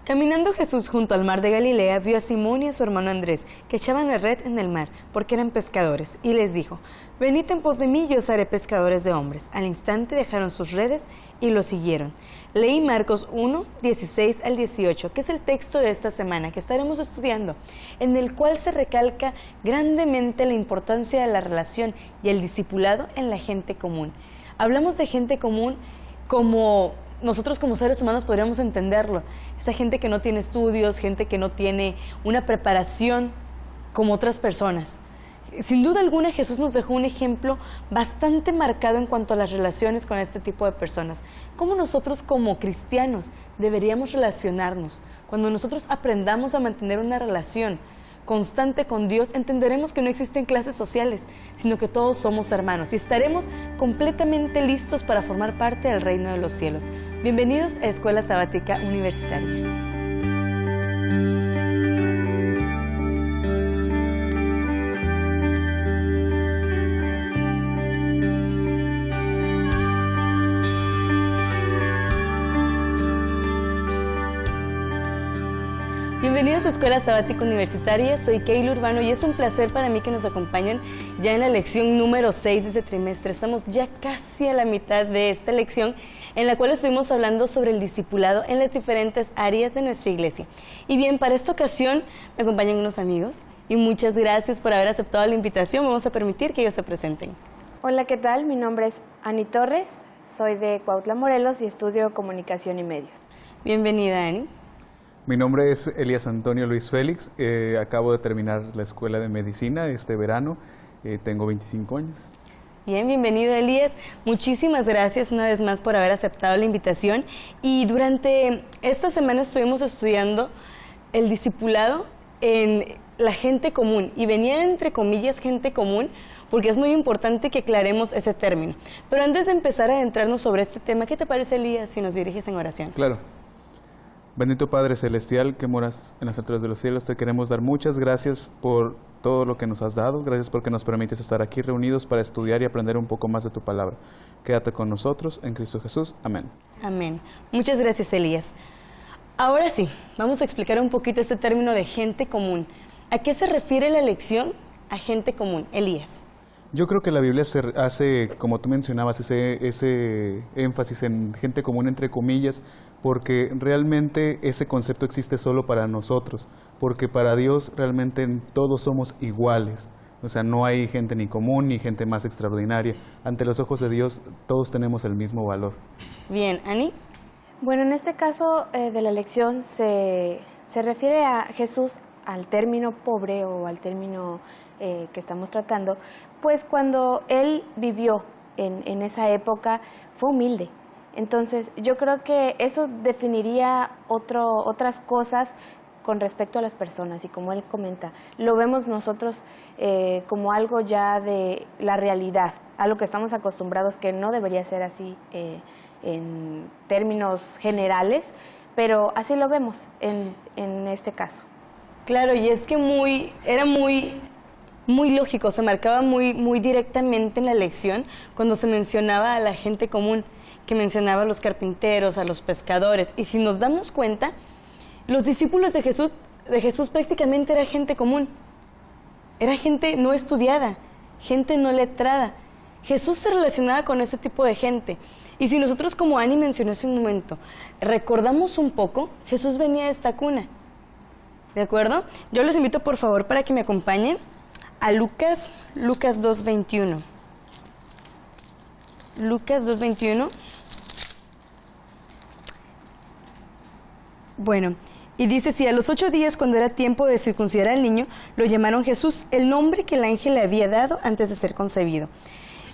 Caminando Jesús junto al mar de Galilea, vio a Simón y a su hermano Andrés, que echaban la red en el mar, porque eran pescadores, y les dijo: venid en pos de mí, y os haré pescadores de hombres. Al instante dejaron sus redes y lo siguieron. Leí Marcos 1, 16 al 18, que es el texto de esta semana que estaremos estudiando, en el cual se recalca grandemente la importancia de la relación y el discipulado en la gente común. Hablamos de gente común como nosotros como seres humanos podríamos entenderlo. Esa gente que no tiene estudios, gente que no tiene una preparación como otras personas. Sin duda alguna, Jesús nos dejó un ejemplo bastante marcado en cuanto a las relaciones con este tipo de personas. ¿Cómo nosotros como cristianos deberíamos relacionarnos? Cuando nosotros aprendamos a mantener una relación constante con Dios, entenderemos que no existen clases sociales, sino que todos somos hermanos y estaremos completamente listos para formar parte del reino de los cielos. Bienvenidos a Escuela Sabática Universitaria. Bienvenidos a Escuela Sabática Universitaria, soy Keila Urbano y es un placer para mí que nos acompañen ya en la lección número 6 de este trimestre. Estamos ya casi a la mitad de esta lección en la cual estuvimos hablando sobre el discipulado en las diferentes áreas de nuestra iglesia. Y bien, para esta ocasión me acompañan unos amigos y muchas gracias por haber aceptado la invitación. Vamos a permitir que ellos se presenten. Hola, ¿qué tal? Mi nombre es Ani Torres, soy de Cuautla, Morelos y estudio Comunicación y Medios. Bienvenida, Ani. Mi nombre es Elías Antonio Luis Félix, acabo de terminar la escuela de medicina este verano, tengo 25 años. Bien, bienvenido Elías, muchísimas gracias una vez más por haber aceptado la invitación y durante esta semana estuvimos estudiando el discipulado en la gente común y venía entre comillas gente común porque es muy importante que aclaremos ese término. Pero antes de empezar a adentrarnos sobre este tema, ¿qué te parece Elías si nos diriges en oración? Claro. Bendito Padre Celestial que moras en las alturas de los cielos, te queremos dar muchas gracias por todo lo que nos has dado, gracias porque nos permites estar aquí reunidos para estudiar y aprender un poco más de tu palabra. Quédate con nosotros en Cristo Jesús. Amén. Amén. Muchas gracias, Elías. Ahora sí, vamos a explicar un poquito este término de gente común. ¿A qué se refiere la lección a gente común? Elías. Yo creo que la Biblia hace, como tú mencionabas, ese énfasis en gente común entre comillas, porque realmente ese concepto existe solo para nosotros, porque para Dios realmente todos somos iguales, o sea, no hay gente ni común ni gente más extraordinaria. Ante los ojos de Dios todos tenemos el mismo valor. Bien, Ani. Bueno, en este caso de la lección se refiere a Jesús al término pobre o al término que estamos tratando, pues cuando Él vivió en esa época fue humilde. Entonces, yo creo que eso definiría otras cosas con respecto a las personas y como él comenta, lo vemos nosotros como algo ya de la realidad, a lo que estamos acostumbrados que no debería ser así en términos generales, pero así lo vemos en este caso. Claro, y es que era muy lógico, se marcaba muy directamente en la lección cuando se mencionaba a la gente común, que mencionaba a los carpinteros, a los pescadores. Y si nos damos cuenta, los discípulos de Jesús prácticamente era gente común. Era gente no estudiada, gente no letrada. Jesús se relacionaba con este tipo de gente. Y si nosotros, como Ani mencionó hace un momento, recordamos un poco, Jesús venía de esta cuna. ¿De acuerdo? Yo los invito por favor para que me acompañen a Lucas 2:21. Lucas 2:21. Bueno, y dice, si a los 8 días, cuando era tiempo de circuncidar al niño, lo llamaron Jesús, el nombre que el ángel le había dado antes de ser concebido.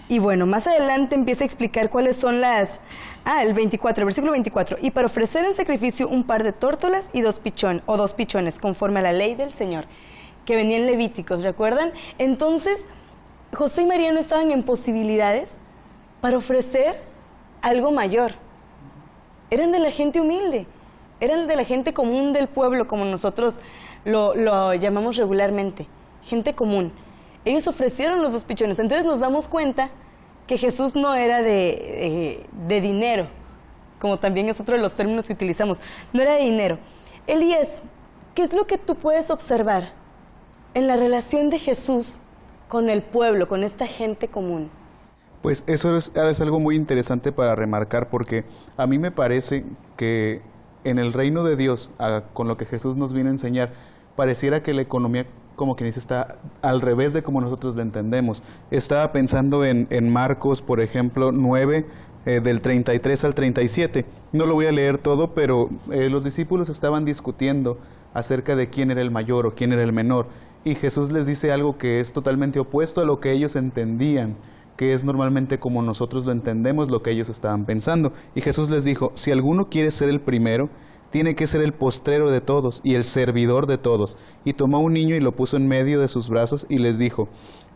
Y bueno, más adelante empieza a explicar cuáles son el versículo 24. Y para ofrecer en sacrificio un par de tórtolas y dos pichones, conforme a la ley del Señor, que venían levíticos, ¿recuerdan? Entonces, José y María no estaban en posibilidades para ofrecer algo mayor. Eran de la gente humilde. Eran de la gente común del pueblo, como nosotros lo llamamos regularmente, gente común. Ellos ofrecieron los dos pichones, entonces nos damos cuenta que Jesús no era de dinero, como también es otro de los términos que utilizamos, no era de dinero. Elías, ¿qué es lo que tú puedes observar en la relación de Jesús con el pueblo, con esta gente común? Pues eso es algo muy interesante para remarcar, porque a mí me parece que en el reino de Dios, con lo que Jesús nos vino a enseñar, pareciera que la economía, como quien dice, está al revés de como nosotros la entendemos. Estaba pensando en Marcos, por ejemplo, 9, del 33 al 37. No lo voy a leer todo, pero los discípulos estaban discutiendo acerca de quién era el mayor o quién era el menor. Y Jesús les dice algo que es totalmente opuesto a lo que ellos entendían, que es normalmente como nosotros lo entendemos, lo que ellos estaban pensando. Y Jesús les dijo, si alguno quiere ser el primero, tiene que ser el postrero de todos y el servidor de todos. Y tomó un niño y lo puso en medio de sus brazos y les dijo,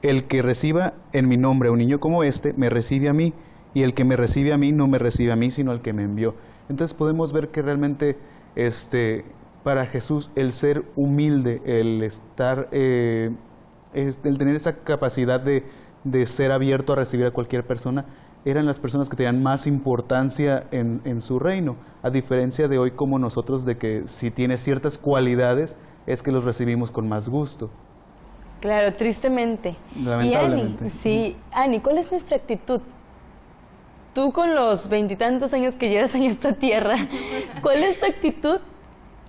el que reciba en mi nombre a un niño como este, me recibe a mí, y el que me recibe a mí no me recibe a mí, sino al que me envió. Entonces podemos ver que realmente para Jesús el ser humilde, el estar, el tener esa capacidad de ser abierto a recibir a cualquier persona, eran las personas que tenían más importancia en su reino, a diferencia de hoy como nosotros, de que si tiene ciertas cualidades es que los recibimos con más gusto. Claro, tristemente. Lamentablemente. Y Ani, sí, Ani, ¿cuál es nuestra actitud? Tú con los 20 y tantos años que llevas en esta tierra, ¿cuál es tu actitud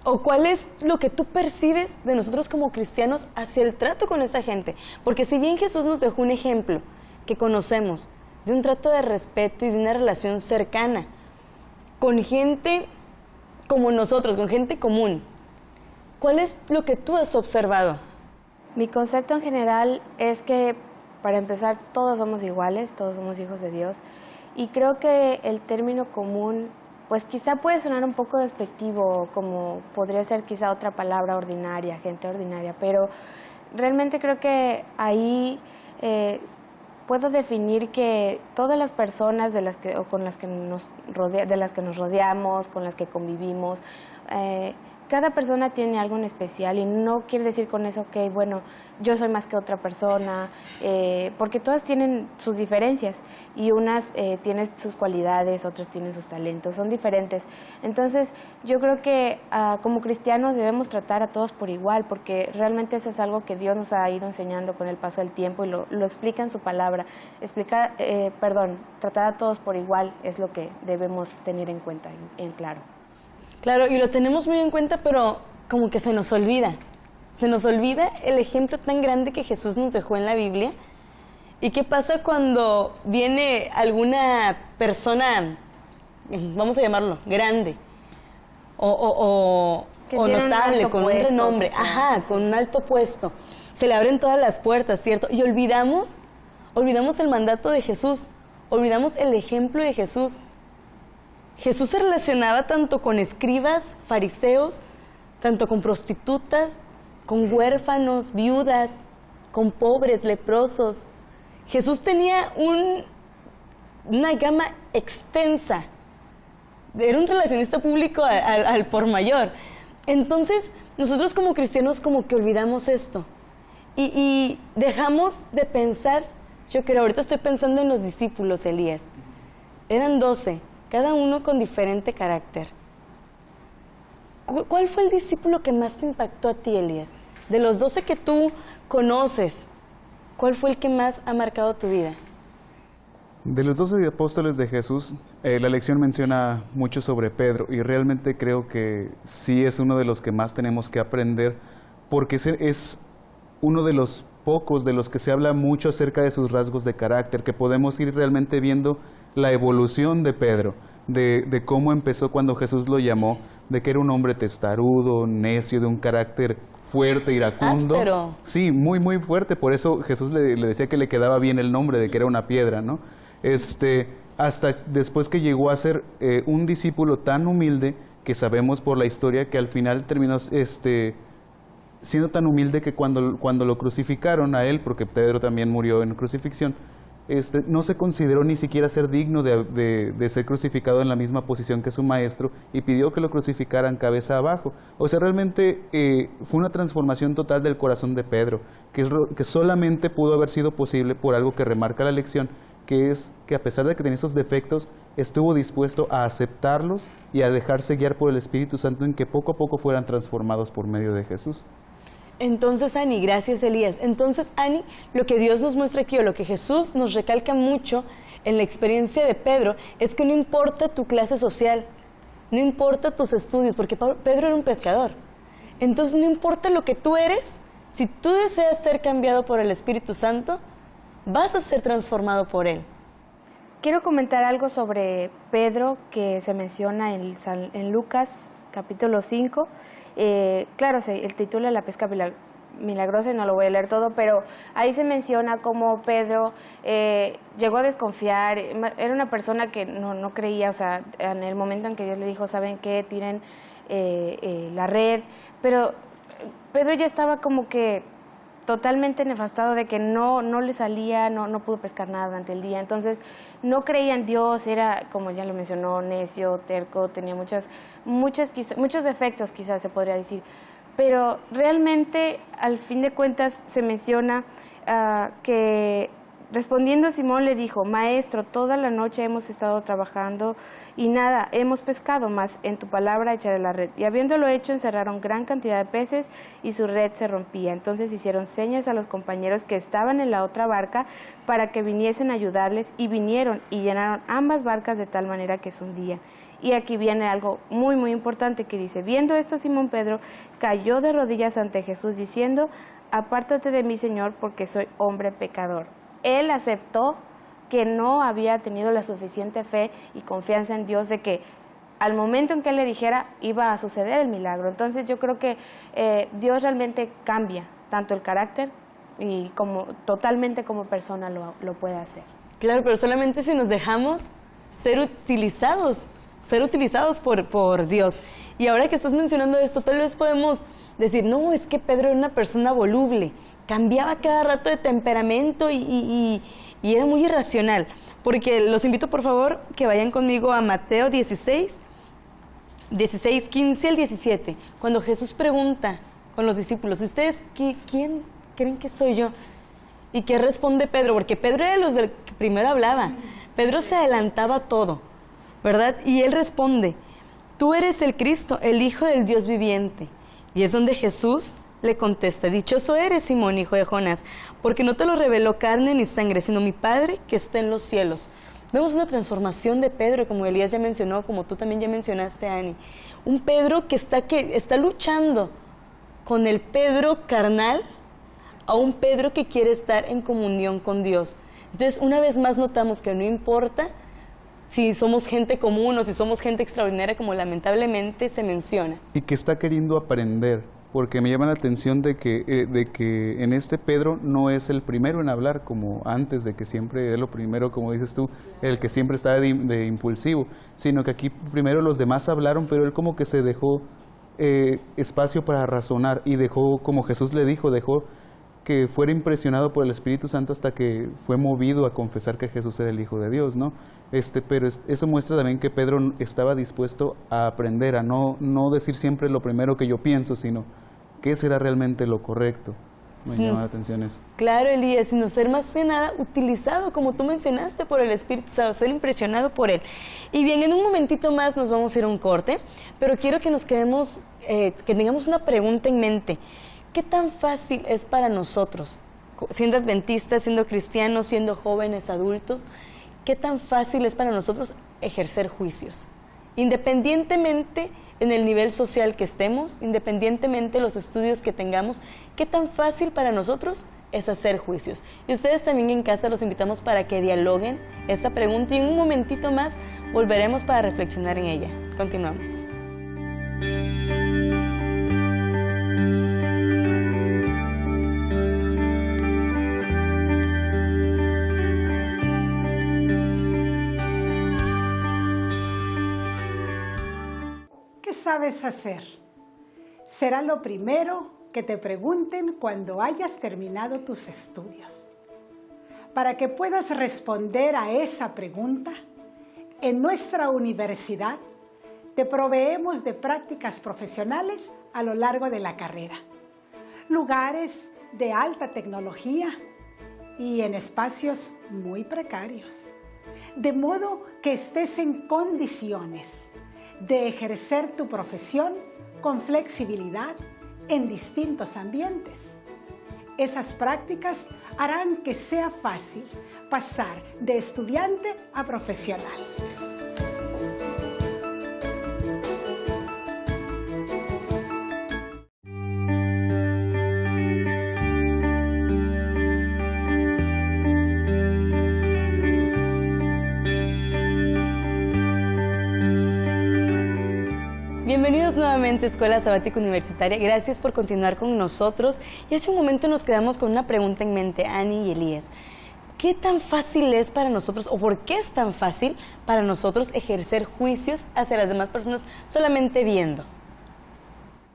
o cuál es lo que tú percibes de nosotros como cristianos hacia el trato con esta gente? Porque si bien Jesús nos dejó un ejemplo que conocemos de un trato de respeto y de una relación cercana con gente como nosotros, con gente común, ¿cuál es lo que tú has observado? Mi concepto en general es que, para empezar, todos somos iguales, todos somos hijos de Dios. Y creo que el término común, pues quizá puede sonar un poco despectivo, como podría ser quizá otra palabra ordinaria, gente ordinaria, pero realmente creo que ahí puedo definir que todas las personas de las que nos rodeamos, con las que convivimos, cada persona tiene algo en especial, y no quiere decir con eso que, bueno, yo soy más que otra persona, porque todas tienen sus diferencias, y unas tienen sus cualidades, otras tienen sus talentos, son diferentes. Entonces, yo creo que como cristianos debemos tratar a todos por igual, porque realmente eso es algo que Dios nos ha ido enseñando con el paso del tiempo, y lo explica en su palabra. Tratar a todos por igual es lo que debemos tener en cuenta, en claro. Claro, y lo tenemos muy en cuenta, pero como que se nos olvida. Se nos olvida el ejemplo tan grande que Jesús nos dejó en la Biblia. ¿Y qué pasa cuando viene alguna persona, vamos a llamarlo, grande o notable, con un renombre, con un alto puesto? Se le abren todas las puertas, ¿cierto? Y olvidamos el mandato de Jesús, olvidamos el ejemplo de Jesús. Jesús se relacionaba tanto con escribas, fariseos, tanto con prostitutas, con huérfanos, viudas, con pobres, leprosos. Jesús tenía una gama extensa. Era un relacionista público al por mayor. Entonces, nosotros como cristianos como que olvidamos esto. Y dejamos de pensar, yo creo, ahorita estoy pensando en los discípulos, Elías. Eran 12. Cada uno con diferente carácter. ¿Cuál fue el discípulo que más te impactó a ti, Elías? De los 12 que tú conoces, ¿cuál fue el que más ha marcado tu vida? De los 12 apóstoles de Jesús, la lección menciona mucho sobre Pedro, y realmente creo que sí es uno de los que más tenemos que aprender, porque es uno de los pocos de los que se habla mucho acerca de sus rasgos de carácter, que podemos ir realmente viendo la evolución de Pedro, de cómo empezó cuando Jesús lo llamó, de que era un hombre testarudo, necio, de un carácter fuerte, iracundo. Áspero. Sí, muy, muy fuerte. Por eso Jesús le decía que le quedaba bien el nombre, de que era una piedra, ¿no? Hasta después que llegó a ser un discípulo tan humilde, que sabemos por la historia que al final terminó siendo tan humilde que cuando lo crucificaron a él, porque Pedro también murió en crucifixión, no se consideró ni siquiera ser digno de ser crucificado en la misma posición que su maestro, y pidió que lo crucificaran cabeza abajo. O sea, realmente fue una transformación total del corazón de Pedro, que solamente pudo haber sido posible por algo que remarca la lección, que es que a pesar de que tenía esos defectos, estuvo dispuesto a aceptarlos y a dejarse guiar por el Espíritu Santo en que poco a poco fueran transformados por medio de Jesús. Entonces, Ani, gracias, Elías. Entonces, Ani, lo que Dios nos muestra aquí, o lo que Jesús nos recalca mucho en la experiencia de Pedro, es que no importa tu clase social, no importa tus estudios, porque Pedro era un pescador. Entonces, no importa lo que tú eres, si tú deseas ser cambiado por el Espíritu Santo, vas a ser transformado por Él. Quiero comentar algo sobre Pedro que se menciona en Lucas capítulo 5. Claro, el título es La pesca milagrosa y no lo voy a leer todo, pero ahí se menciona cómo Pedro llegó a desconfiar. Era una persona que no creía, o sea, en el momento en que Dios le dijo, ¿saben qué? Tiren la red, pero Pedro ya estaba como que totalmente nefastado de que no le salía, no pudo pescar nada durante el día. Entonces, no creía en Dios, era, como ya lo mencionó, necio, terco, tenía muchos defectos, quizás se podría decir. Pero realmente, al fin de cuentas, se menciona que respondiendo Simón le dijo, Maestro, toda la noche hemos estado trabajando y nada, hemos pescado, mas en tu palabra echaré la red. Y habiéndolo hecho, encerraron gran cantidad de peces y su red se rompía. Entonces hicieron señas a los compañeros que estaban en la otra barca para que viniesen a ayudarles, y vinieron y llenaron ambas barcas de tal manera que se hundían. Y aquí viene algo muy, muy importante que dice, viendo esto, Simón Pedro cayó de rodillas ante Jesús diciendo, apártate de mí, Señor, porque soy hombre pecador. Él aceptó que no había tenido la suficiente fe y confianza en Dios de que al momento en que Él le dijera iba a suceder el milagro. Entonces yo creo que Dios realmente cambia tanto el carácter y totalmente como persona lo puede hacer. Claro, pero solamente si nos dejamos ser utilizados por Dios. Y ahora que estás mencionando esto, tal vez podemos decir, no, es que Pedro era una persona voluble, cambiaba cada rato de temperamento y era muy irracional. Porque los invito, por favor, que vayan conmigo a Mateo 16, 15 al 17, cuando Jesús pregunta con los discípulos, ¿ustedes quién creen que soy yo? ¿Y qué responde Pedro? Porque Pedro era de los que primero hablaba. Pedro se adelantaba a todo, ¿verdad? Y él responde, tú eres el Cristo, el Hijo del Dios viviente. Y es donde Jesús le contesta, dichoso eres, Simón, hijo de Jonás, porque no te lo reveló carne ni sangre, sino mi Padre que está en los cielos. Vemos una transformación de Pedro, como Elías ya mencionó, como tú también ya mencionaste, Ani. Un Pedro que está luchando con el Pedro carnal a un Pedro que quiere estar en comunión con Dios. Entonces, una vez más notamos que no importa si somos gente común o si somos gente extraordinaria, como lamentablemente se menciona. Y que está queriendo aprender, porque me llama la atención de que en este Pedro no es el primero en hablar, como antes, de que siempre es lo primero, como dices tú, el que siempre está de impulsivo, sino que aquí primero los demás hablaron, pero él como que se dejó espacio para razonar y dejó, como Jesús le dijo, dejó que fuera impresionado por el Espíritu Santo hasta que fue movido a confesar que Jesús era el Hijo de Dios, ¿no? Pero eso muestra también que Pedro estaba dispuesto a aprender, a no decir siempre lo primero que yo pienso, sino qué será realmente lo correcto. Me llama la atención eso. Claro, Elías, sino ser más que nada utilizado, como tú mencionaste, por el Espíritu, o sea, ser impresionado por Él. Y bien, en un momentito más nos vamos a ir a un corte, pero quiero que nos quedemos, que tengamos una pregunta en mente. ¿Qué tan fácil es para nosotros, siendo adventistas, siendo cristianos, siendo jóvenes, adultos, qué tan fácil es para nosotros ejercer juicios? Independientemente en el nivel social que estemos, independientemente de los estudios que tengamos, ¿qué tan fácil para nosotros es hacer juicios? Y ustedes también en casa los invitamos para que dialoguen esta pregunta y en un momentito más volveremos para reflexionar en ella. Continuamos. ¿Qué sabes hacer? Será lo primero que te pregunten cuando hayas terminado tus estudios. Para que puedas responder a esa pregunta, en nuestra universidad te proveemos de prácticas profesionales a lo largo de la carrera. Lugares de alta tecnología, y en espacios muy precarios. De modo que estés en condiciones de ejercer tu profesión con flexibilidad en distintos ambientes. Esas prácticas harán que sea fácil pasar de estudiante a profesional. Bienvenidos nuevamente a Escuela Sabática Universitaria. Gracias por continuar con nosotros. Y hace un momento nos quedamos con una pregunta en mente, Ani y Elías. ¿Qué tan fácil es para nosotros, o por qué es tan fácil para nosotros ejercer juicios hacia las demás personas solamente viendo?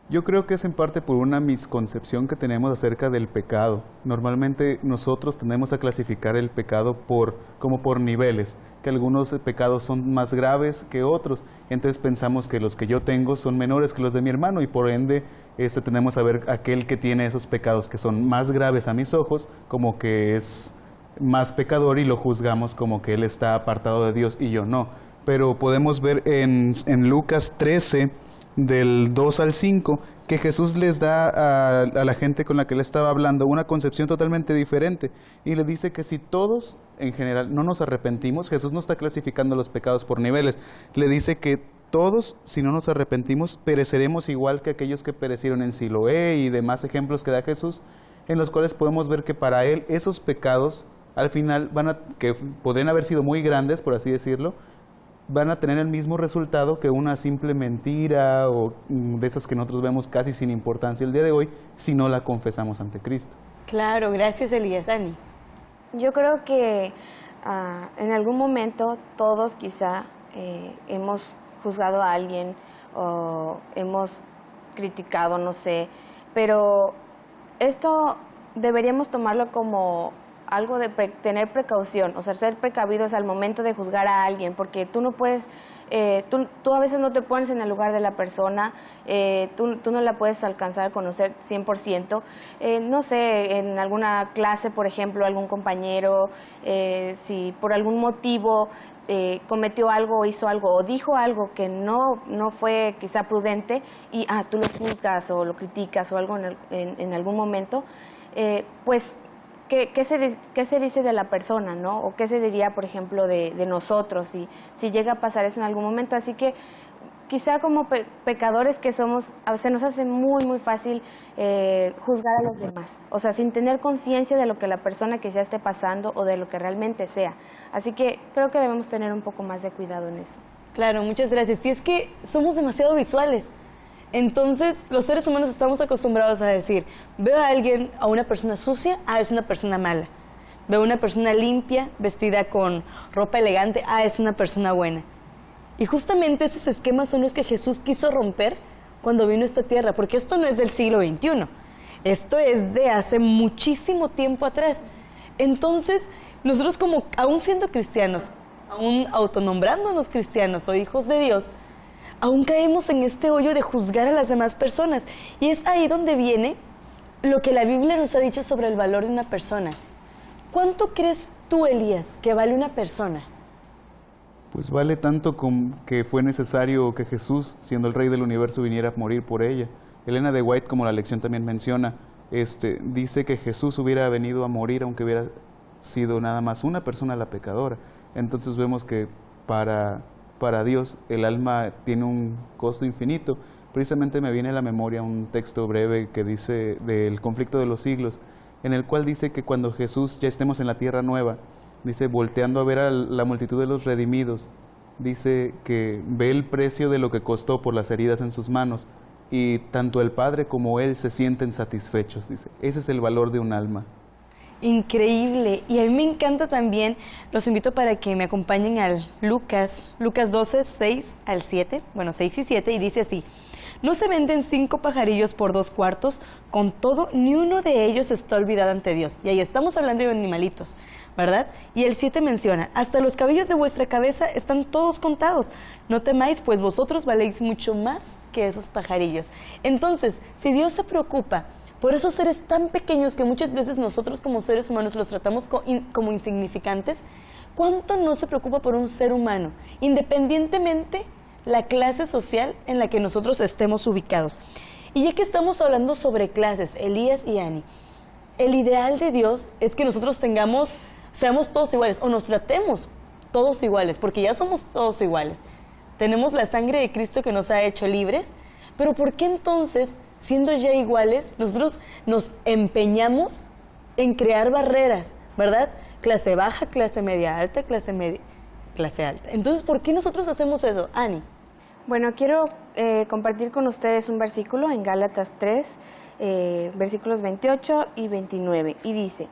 Yo creo que es en parte por una misconcepción que tenemos acerca del pecado. Normalmente nosotros tendemos a clasificar el pecado como por niveles, que algunos pecados son más graves que otros. Entonces pensamos que los que yo tengo son menores que los de mi hermano y por ende tenemos a ver aquel que tiene esos pecados que son más graves a mis ojos como que es más pecador y lo juzgamos como que él está apartado de Dios y yo no. Pero podemos ver en Lucas 13, del 2 al 5, que Jesús les da a la gente con la que él estaba hablando una concepción totalmente diferente y le dice que si todos en general no nos arrepentimos, Jesús no está clasificando los pecados por niveles, le dice que todos, si no nos arrepentimos, pereceremos igual que aquellos que perecieron en Siloé y demás ejemplos que da Jesús, en los cuales podemos ver que para él esos pecados al final que podrían haber sido muy grandes, por así decirlo, van a tener el mismo resultado que una simple mentira o de esas que nosotros vemos casi sin importancia el día de hoy si no la confesamos ante Cristo. Claro, gracias Elías. Ani. Yo creo que en algún momento todos quizá hemos juzgado a alguien o hemos criticado, no sé, pero esto deberíamos tomarlo como algo de tener precaución, o sea, ser precavidos al momento de juzgar a alguien, porque tú no puedes, tú a veces no te pones en el lugar de la persona, tú no la puedes alcanzar a conocer 100%, no sé, en alguna clase, por ejemplo, algún compañero, si por algún motivo cometió algo, hizo algo o dijo algo que no fue quizá prudente y tú lo juzgas o lo criticas o algo en algún momento, pues ¿qué se dice de la persona, ¿no? O qué se diría, por ejemplo, de nosotros si llega a pasar eso en algún momento. Así que quizá como pecadores que somos, se nos hace muy, muy fácil juzgar a los demás. O sea, sin tener conciencia de lo que la persona que ya esté pasando o de lo que realmente sea. Así que creo que debemos tener un poco más de cuidado en eso. Claro, muchas gracias. Y es que somos demasiado visuales. Entonces, los seres humanos estamos acostumbrados a decir, veo a alguien, a una persona sucia, es una persona mala. Veo a una persona limpia, vestida con ropa elegante, es una persona buena. Y justamente esos esquemas son los que Jesús quiso romper cuando vino a esta tierra, porque esto no es del siglo XXI, esto es de hace muchísimo tiempo atrás. Entonces, nosotros como, aún siendo cristianos, aún autonombrándonos cristianos o hijos de Dios, aún caemos en este hoyo de juzgar a las demás personas. Y es ahí donde viene lo que la Biblia nos ha dicho sobre el valor de una persona. ¿Cuánto crees tú, Elías, que vale una persona? Pues vale tanto como que fue necesario que Jesús, siendo el Rey del Universo, viniera a morir por ella. Elena de White, como la lección también menciona, dice que Jesús hubiera venido a morir aunque hubiera sido nada más una persona la pecadora. Entonces vemos que para Dios el alma tiene un costo infinito. Precisamente me viene a la memoria un texto breve que dice del conflicto de los siglos, en el cual dice que cuando Jesús ya estemos en la tierra nueva, dice, volteando a ver a la multitud de los redimidos, dice que ve el precio de lo que costó por las heridas en sus manos y tanto el Padre como Él se sienten satisfechos, dice. Ese es el valor de un alma. Increíble. Y a mí me encanta también, los invito para que me acompañen al Lucas 12, 6 al 7, 6 y 7, y dice así: no se venden 5 pajarillos por 2 cuartos, con todo, ni uno de ellos está olvidado ante Dios. Y ahí estamos hablando de animalitos, ¿verdad? Y el 7 menciona, hasta los cabellos de vuestra cabeza están todos contados. No temáis, pues vosotros valéis mucho más que esos pajarillos. Entonces, si Dios se preocupa por esos seres tan pequeños que muchas veces nosotros como seres humanos los tratamos como insignificantes, ¿cuánto no se preocupa por un ser humano, independientemente la clase social en la que nosotros estemos ubicados? Y ya que estamos hablando sobre clases, Elías y Ani, el ideal de Dios es que nosotros seamos todos iguales, o nos tratemos todos iguales, porque ya somos todos iguales. Tenemos la sangre de Cristo que nos ha hecho libres, pero ¿por qué entonces, siendo ya iguales, nosotros nos empeñamos en crear barreras, ¿verdad? Clase baja, clase media alta, clase alta. Entonces, ¿por qué nosotros hacemos eso? Ani. Bueno, quiero compartir con ustedes un versículo en Gálatas 3, versículos 28 y 29, y dice: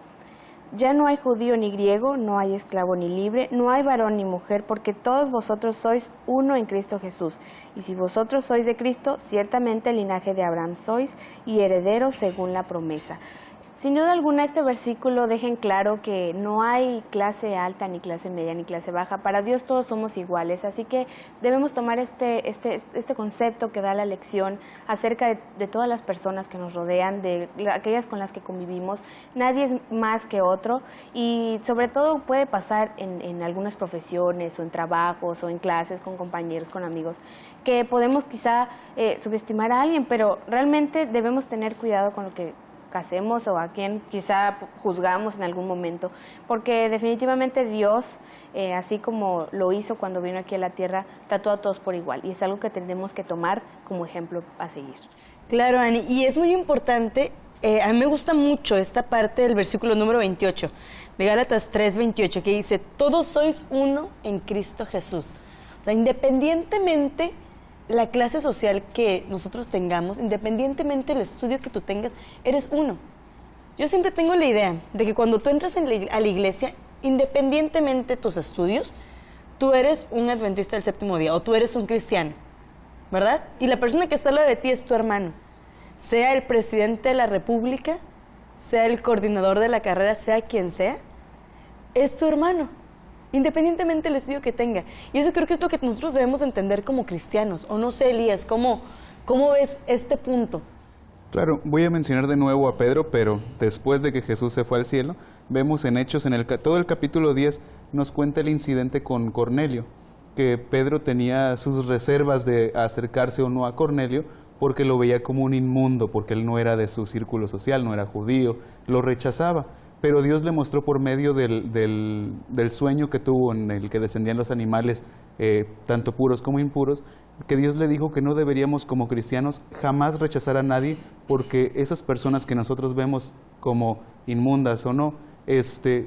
ya no hay judío ni griego, no hay esclavo ni libre, no hay varón ni mujer, porque todos vosotros sois uno en Cristo Jesús. Y si vosotros sois de Cristo, ciertamente el linaje de Abraham sois y herederos según la promesa. Sin duda alguna, este versículo deja en claro que no hay clase alta, ni clase media, ni clase baja. Para Dios todos somos iguales, así que debemos tomar este concepto que da la lección acerca de todas las personas que nos rodean, de aquellas con las que convivimos. Nadie es más que otro, y sobre todo puede pasar en algunas profesiones, o en trabajos, o en clases, con compañeros, con amigos, que podemos quizá subestimar a alguien, pero realmente debemos tener cuidado con lo que hacemos o a quien quizá juzgamos en algún momento, porque definitivamente Dios, así como lo hizo cuando vino aquí a la tierra, trató a todos por igual, y es algo que tenemos que tomar como ejemplo a seguir. Claro, Ani, y es muy importante, a mí me gusta mucho esta parte del versículo número 28, de Gálatas 3, 28, que dice: todos sois uno en Cristo Jesús. O sea, independientemente la clase social que nosotros tengamos, independientemente del estudio que tú tengas, eres uno. Yo siempre tengo la idea de que cuando tú entras a la iglesia, independientemente de tus estudios, tú eres un adventista del séptimo día, o tú eres un cristiano, ¿verdad? Y la persona que está al lado de ti es tu hermano. Sea el presidente de la república, sea el coordinador de la carrera, sea quien sea, es tu hermano, independientemente del estudio que tenga. Y eso creo que es lo que nosotros debemos entender como cristianos. O no sé, Elías, ¿cómo ves este punto? Claro, voy a mencionar de nuevo a Pedro, pero después de que Jesús se fue al cielo, vemos en Hechos, todo el capítulo 10 nos cuenta el incidente con Cornelio, que Pedro tenía sus reservas de acercarse o no a Cornelio, porque lo veía como un inmundo, porque él no era de su círculo social, no era judío, lo rechazaba. Pero Dios le mostró por medio del sueño que tuvo, en el que descendían los animales, tanto puros como impuros, que Dios le dijo que no deberíamos como cristianos jamás rechazar a nadie, porque esas personas que nosotros vemos como inmundas o no,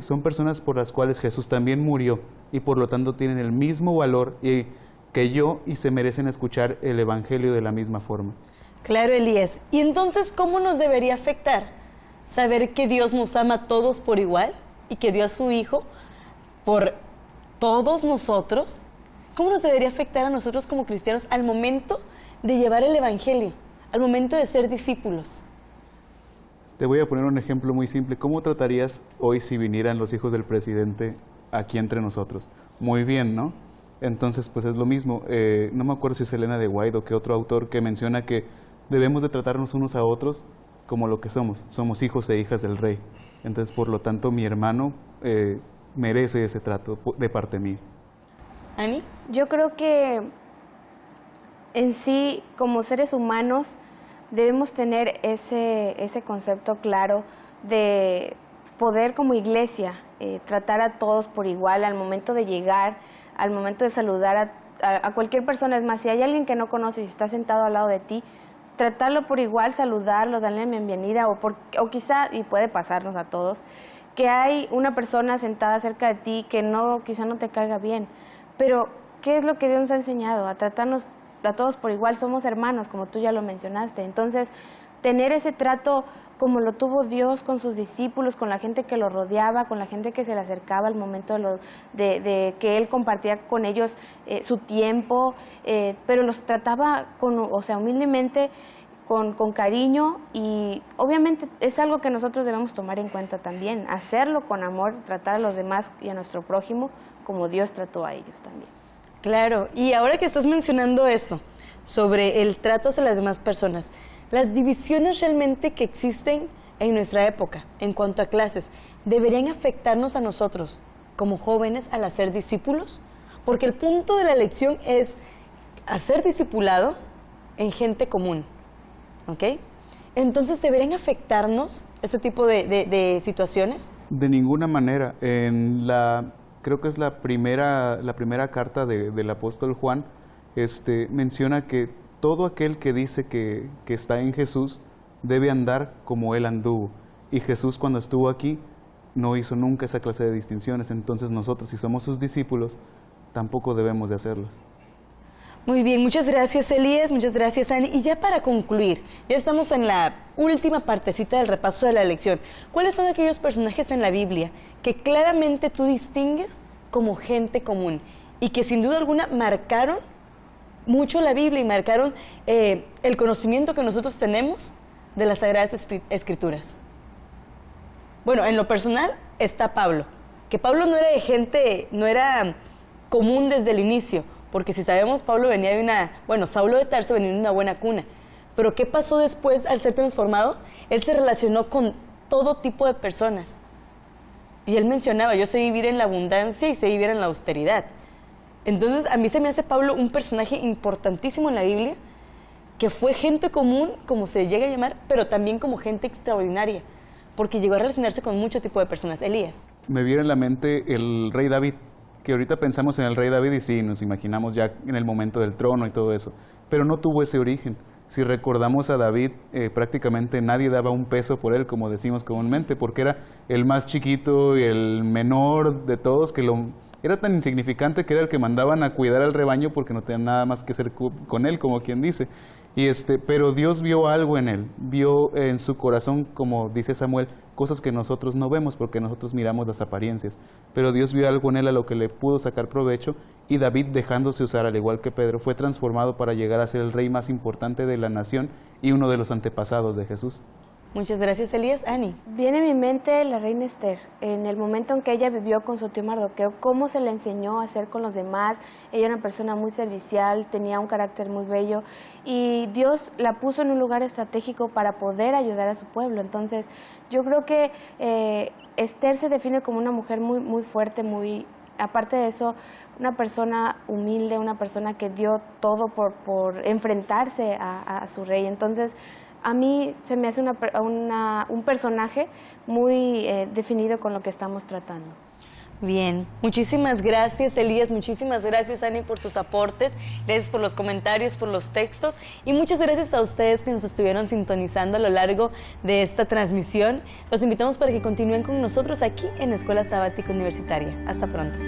son personas por las cuales Jesús también murió, y por lo tanto tienen el mismo valor que yo, y se merecen escuchar el Evangelio de la misma forma. Claro, Elías. ¿Y entonces cómo nos debería afectar saber que Dios nos ama a todos por igual y que dio a su Hijo por todos nosotros? ¿Cómo nos debería afectar a nosotros como cristianos al momento de llevar el Evangelio, al momento de ser discípulos? Te voy a poner un ejemplo muy simple. ¿Cómo tratarías hoy si vinieran los hijos del presidente aquí entre nosotros? Muy bien, ¿no? Entonces, pues es lo mismo. No me acuerdo si es Elena de White o qué otro autor que menciona que debemos de tratarnos unos a otros como lo que somos hijos e hijas del Rey. Entonces, por lo tanto, mi hermano merece ese trato de parte mía. ¿Ani? Yo creo que en sí, como seres humanos, debemos tener ese concepto claro de poder como iglesia tratar a todos por igual al momento de llegar, al momento de saludar a cualquier persona. Es más, si hay alguien que no conoces y está sentado al lado de ti, tratarlo por igual, saludarlo, darle la bienvenida, o quizá, y puede pasarnos a todos, que hay una persona sentada cerca de ti que quizá no te caiga bien, pero ¿qué es lo que Dios nos ha enseñado? A tratarnos a todos por igual, somos hermanos, como tú ya lo mencionaste. Entonces, tener ese trato como lo tuvo Dios con sus discípulos, con la gente que lo rodeaba, con la gente que se le acercaba al momento de que Él compartía con ellos su tiempo, pero los trataba humildemente, con cariño, y obviamente es algo que nosotros debemos tomar en cuenta también, hacerlo con amor, tratar a los demás y a nuestro prójimo como Dios trató a ellos también. Claro, y ahora que estás mencionando esto, sobre el trato hacia las demás personas, las divisiones realmente que existen en nuestra época en cuanto a clases deberían afectarnos a nosotros como jóvenes al hacer discípulos, porque el punto de la elección es hacer discipulado en gente común, ¿ok? Entonces, ¿deberían afectarnos ese tipo de situaciones? De ninguna manera. Creo que es la primera carta del apóstol Juan, menciona que todo aquel que dice que está en Jesús debe andar como Él anduvo. Y Jesús, cuando estuvo aquí, no hizo nunca esa clase de distinciones. Entonces nosotros, si somos sus discípulos, tampoco debemos de hacerlas. Muy bien, muchas gracias Elías, muchas gracias Ani. Y ya para concluir, ya estamos en la última partecita del repaso de la lección. ¿Cuáles son aquellos personajes en la Biblia que claramente tú distingues como gente común y que sin duda alguna marcaron mucho la Biblia y marcaron el conocimiento que nosotros tenemos de las Sagradas Escrituras? Bueno, en lo personal está Pablo, que Pablo no era de gente, no era común desde el inicio, porque si sabemos, Pablo venía de Saulo de Tarso venía de una buena cuna. Pero ¿qué pasó después al ser transformado? Él se relacionó con todo tipo de personas. Y él mencionaba, yo sé vivir en la abundancia y sé vivir en la austeridad. Entonces, a mí se me hace Pablo un personaje importantísimo en la Biblia, que fue gente común, como se llega a llamar, pero también como gente extraordinaria, porque llegó a relacionarse con mucho tipo de personas. Elías. Me viene a la mente el rey David, que ahorita pensamos en el rey David y sí, nos imaginamos ya en el momento del trono y todo eso, pero no tuvo ese origen. Si recordamos a David, prácticamente nadie daba un peso por él, como decimos comúnmente, porque era el más chiquito y el menor de todos, que era tan insignificante que era el que mandaban a cuidar al rebaño porque no tenían nada más que hacer con él, como quien dice. Pero Dios vio algo en él, vio en su corazón, como dice Samuel, cosas que nosotros no vemos porque nosotros miramos las apariencias. Pero Dios vio algo en él a lo que le pudo sacar provecho, y David, dejándose usar al igual que Pedro, fue transformado para llegar a ser el rey más importante de la nación y uno de los antepasados de Jesús. Muchas gracias, Elías. Ani. Viene a mi mente la reina Esther, en el momento en que ella vivió con su tío Mardoqueo, cómo se le enseñó a hacer con los demás. Ella era una persona muy servicial, tenía un carácter muy bello, y Dios la puso en un lugar estratégico para poder ayudar a su pueblo. Entonces, yo creo que Esther se define como una mujer muy, muy fuerte, aparte de eso, una persona humilde, una persona que dio todo por enfrentarse a su rey. Entonces, a mí se me hace un personaje muy definido con lo que estamos tratando. Bien, muchísimas gracias Elías, muchísimas gracias Ani por sus aportes, gracias por los comentarios, por los textos, y muchas gracias a ustedes que nos estuvieron sintonizando a lo largo de esta transmisión. Los invitamos para que continúen con nosotros aquí en Escuela Sabática Universitaria. Hasta pronto.